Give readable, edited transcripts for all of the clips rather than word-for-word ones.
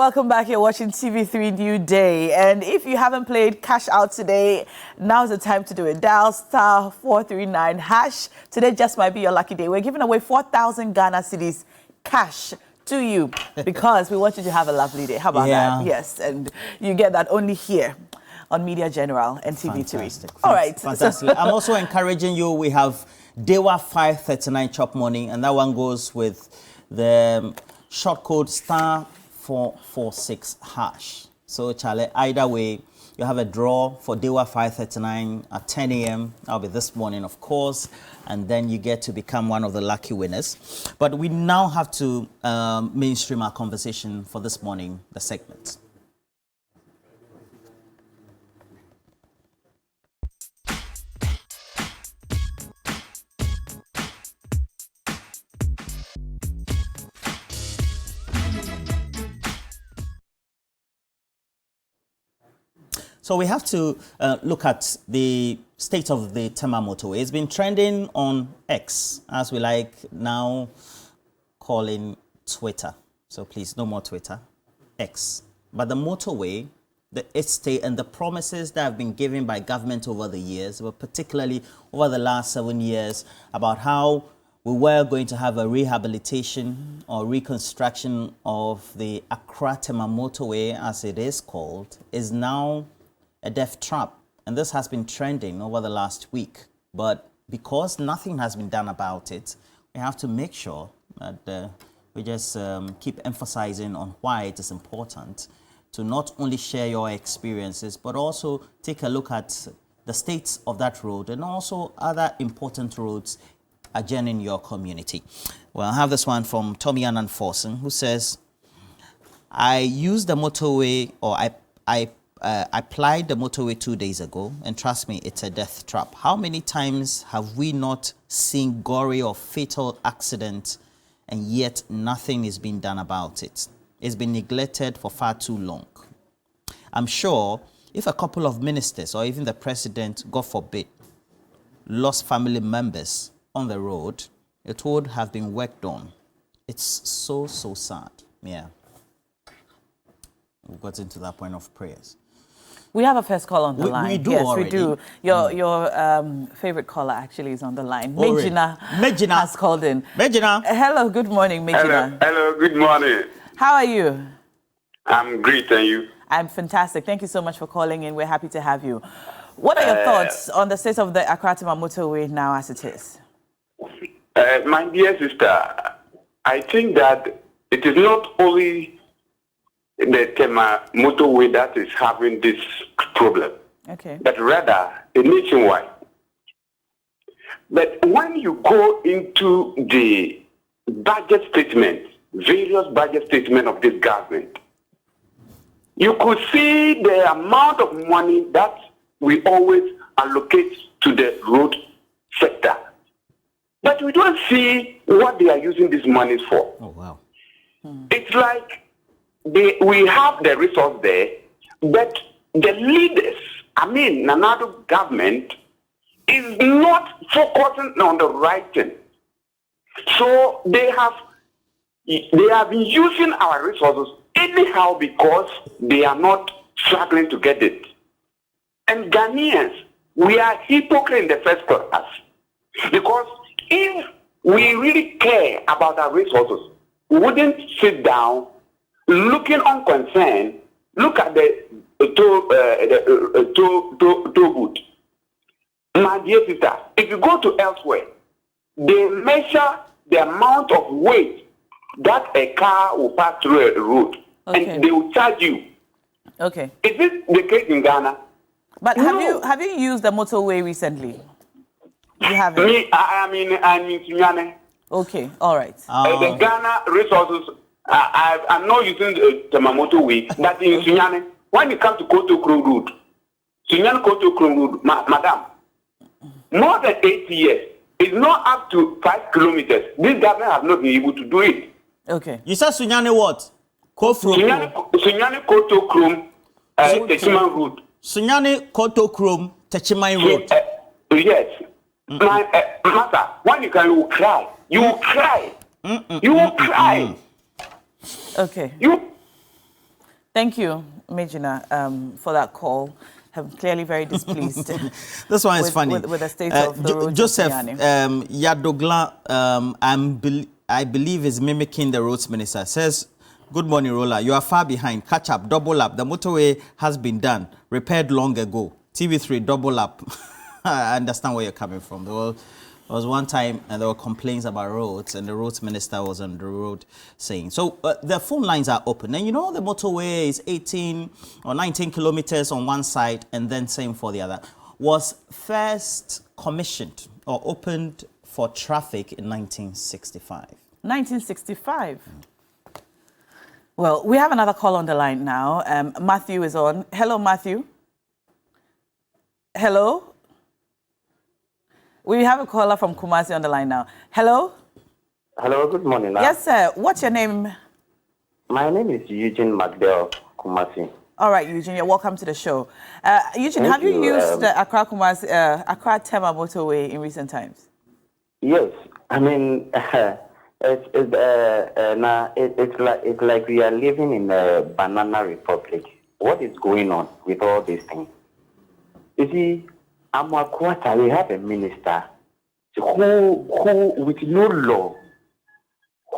Welcome back. You're watching TV3Newday, and if you haven't played Cash Out today, now's the time to do it. Dial *439#. Today just might be your lucky day. We're giving away 4,000 Ghana cedis cash to you because we want you to have a lovely day. How about that? Yes, and you get that only here on Media General and TV3. Fantastic. All right. Fantastic. I'm also encouraging you. We have Dewa 539 chop money, and that one goes with the short code *446#. So, Charlie, either way, you have a draw for Dewa 539 at 10 a.m. That'll be this morning, of course. And then you get to become one of the lucky winners. But we now have to mainstream our conversation for this morning, the segment. So we have to look at the state of the TEMA Motorway. It's been trending on X, as we like now calling Twitter. So please, no more Twitter, X. But the motorway, the estate, and the promises that have been given by government over the years, but particularly over the last 7 years, about how we were going to have a rehabilitation or reconstruction of the Accra-TEMA Motorway, as it is called, is now a death trap. And this has been trending over the last week. But because nothing has been done about it, we have to make sure that we just keep emphasizing on why it is important to not only share your experiences, but also take a look at the state of that road and also other important roads adjoining your community. Well, I have this one from Tommy Annan Forsen, who says, I used the motorway, or I applied the motorway 2 days ago, and trust me, it's a death trap. How many times have we not seen gory or fatal accidents, and yet nothing is being done about it? It's been neglected for far too long. I'm sure if a couple of ministers or even the president, God forbid, lost family members on the road, it would have been worked on. It's so sad. Yeah. We got into that point of prayers. We have a first call on the line. We do yes, already. we do. Your favorite caller actually is on the line. Mejina has called in. Mejina. Hello, good morning, Mejina. Hello, good morning. How are you? I'm great, and you? I'm fantastic. Thank you so much for calling in. We're happy to have you. What are your thoughts on the state of the Accra-TEMA Motorway now as it is? My dear sister, I think that it is not only the TEMA Motorway that is having this problem, but rather a nationwide. But when you go into the budget statement, various budget statement of this government, you could see the amount of money that we always allocate to the road sector. But we don't see what they are using these monies for. Oh, wow. It's like we have the resource there, but the leaders, Nanado government, is not focusing on the right thing. So they have been using our resources anyhow because they are not struggling to get it. And Ghanaians, we are hypocrites in the first class. Because if we really care about our resources, we wouldn't sit down looking unconcerned. Look at the toll booth. My dear sister, if you go to elsewhere, they measure the amount of weight that a car will pass through a road, and they will charge you. Okay. Is this the case in Ghana? But have you used the motorway recently? You haven't. I'm in Sunyane. Okay, all right. The Ghana resources, I'm not using the TEMA Motorway, but in Sunyane, when it comes to Koto Krom Road, Sunyane Koto Krom Road, madam, more than 8 years, it's not up to 5 kilometers. This government has not been able to do it. Okay. You said Sunyane what? Sunyane Koto Krom Techman Road. Sunyane Koto Krom Techman Road. Yes. My master, when you will cry. You will cry. You will cry. Okay. Thank you, Mijina, for that call. I'm clearly very displeased. This one is funny. With the state of the roads. Joseph Yadogla, I believe is mimicking the roads minister, says, good morning, Rola. You are far behind. Catch up, double up. The motorway has been done, repaired long ago. TV3, double up. I understand where you're coming from. There was one time and there were complaints about roads, and the roads minister was on the road saying. So the phone lines are open. And you know the motorway is 18 or 19 kilometers on one side and then same for the other. Was first commissioned or opened for traffic in 1965. 1965? Well, we have another call on the line now. Matthew is on. Hello, Matthew. Hello? We have a caller from Kumasi on the line now. Hello? Hello, good morning. Yes, sir. What's your name? My name is Eugene Magdell Kumasi. All right, Eugene, you're welcome to the show. Eugene, have you used the Accra TEMA Motorway in recent times? Yes. I mean, it's like we are living in a banana republic. What is going on with all these things? You see, Amakwata, we have a minister who with no law,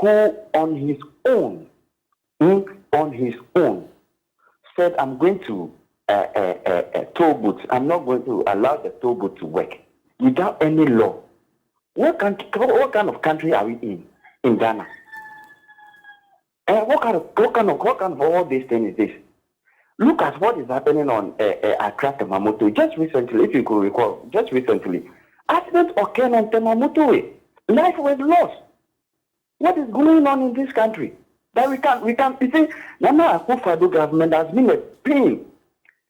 who on his own, said, I'm going to toll booths. I'm not going to allow the toll booth to work without any law. What kind of country are we in Ghana? What kind of all these things is this? Look at what is happening on Accra TEMA Motorway. Just recently, if you could recall, accident occurred on TEMA Motorway. Life was lost. What is going on in this country? That we can't. You see, Nana Akufo-Addo government has been a pain.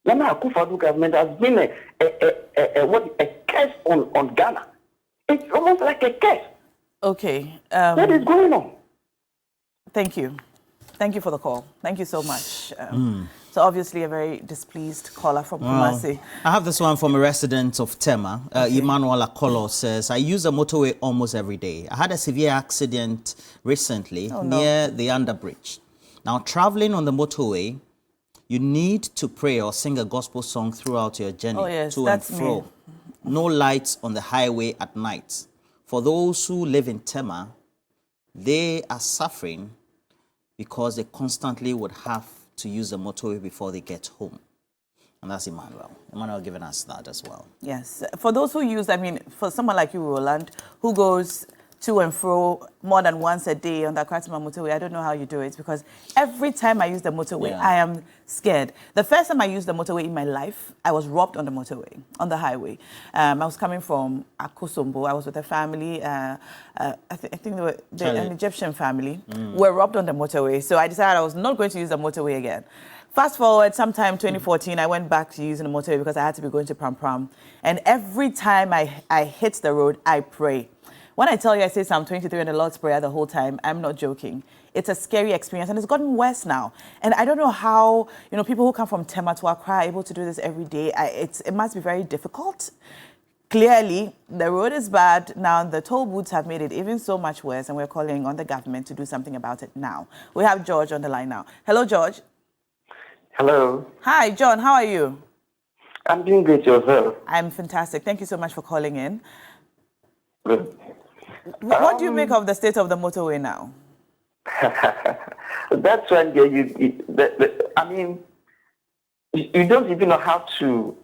Nana Akufo-Addo government has been a curse on Ghana. It's almost like a curse. Okay. What is going on? Thank you. Thank you for the call. Thank you so much. So obviously a very displeased caller from Kumasi. I have this one from a resident of TEMA. Emmanuel Akolo says, I use the motorway almost every day. I had a severe accident recently near the underbridge. Now, traveling on the motorway, you need to pray or sing a gospel song throughout your journey to and fro. No lights on the highway at night. For those who live in TEMA, they are suffering because they constantly would have to use the motorway before they get home. And that's Emmanuel. Emmanuel giving us that as well. Yes. For those who use, for someone like you, Roland, who goes to and fro more than once a day on the Accra TEMA Motorway, I don't know how you do it, because every time I use the motorway, I am scared. The first time I used the motorway in my life, I was robbed on the motorway, on the highway. I was coming from Akosombo. I was with a family. I think they were an Egyptian family. Were robbed on the motorway. So I decided I was not going to use the motorway again. Fast forward, sometime 2014, I went back to using the motorway because I had to be going to Pram Pram. And every time I hit the road, I pray. When I tell you I say Psalm 23 and the Lord's Prayer the whole time, I'm not joking. It's a scary experience, and it's gotten worse now. And I don't know how, people who come from TEMA to Accra are able to do this every day. It must be very difficult. Clearly, the road is bad. Now, the toll booths have made it even so much worse, and we're calling on the government to do something about it now. We have George on the line now. Hello, George. Hello. Hi, John. How are you? I'm doing great, yourself. I'm fantastic. Thank you so much for calling in. Good. What do you make of the state of the motorway now? That's when you don't even know how to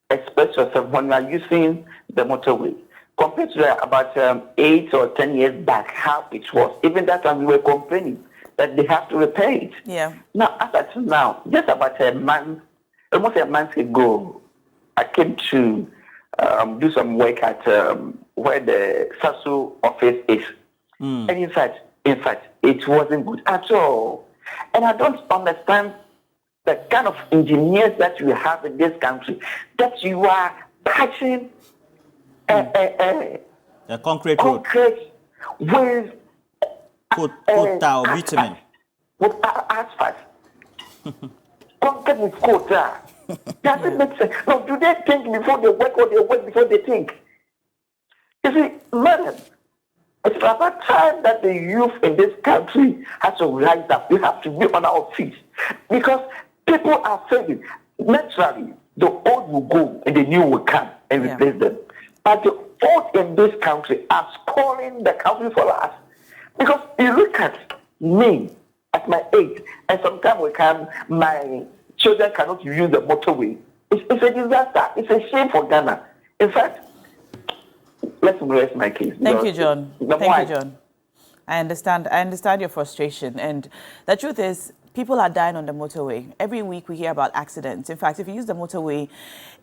express yourself when you are using the motorway. Compared to about 8 or 10 years back, how it was. Even that time we were complaining that they have to repair it. Yeah. Now, as I said now, just about almost a month ago, I came to do some work at where the SASU office is. And in fact, it wasn't good at all. And I don't understand the kind of engineers that we have in this country, that you are patching a concrete road with bitumen. With asphalt. Concrete with quota. Doesn't make sense. No, do they think before they work, or they work before they think? You see, madam, it's about time that the youth in this country has to rise up. We have to be on our feet. Because People are saying, naturally, the old will go and the new will come and replace them. But the old in this country are spoiling the country for us. Because you look at me at my age, and sometimes my children cannot use the motorway. It's a disaster. It's a shame for Ghana. In fact, let's rest my case. Thank you, John. Thank you, John. I understand your frustration. And the truth is, people are dying on the motorway. Every week we hear about accidents. In fact, if you use the motorway,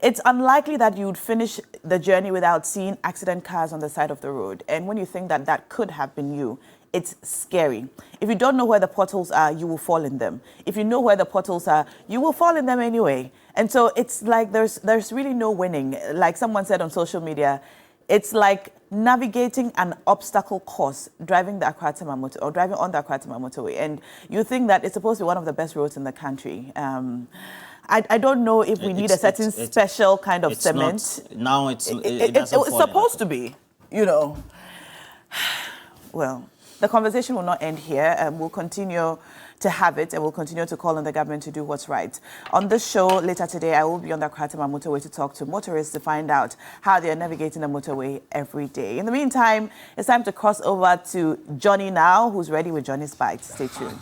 it's unlikely that you would finish the journey without seeing accident cars on the side of the road. And when you think that that could have been you, it's scary. If you don't know where the potholes are, you will fall in them. If you know where the potholes are, you will fall in them anyway. And so it's like there's really no winning. Like someone said on social media, it's like navigating an obstacle course, driving the Accra-Tema motor or driving on the Accra-Tema motorway, and you think that it's supposed to be one of the best roads in the country. I don't know if we need a certain special kind of cement. Now it's supposed to be, you know. Well, the conversation will not end here. We'll continue to have it, and we'll continue to call on the government to do what's right. On this show later today, I will be on the Accra-Tema motorway to talk to motorists to find out how they are navigating the motorway every day. In the meantime, it's time to cross over to Johnny now, who's ready with Johnny's Bites. Stay tuned.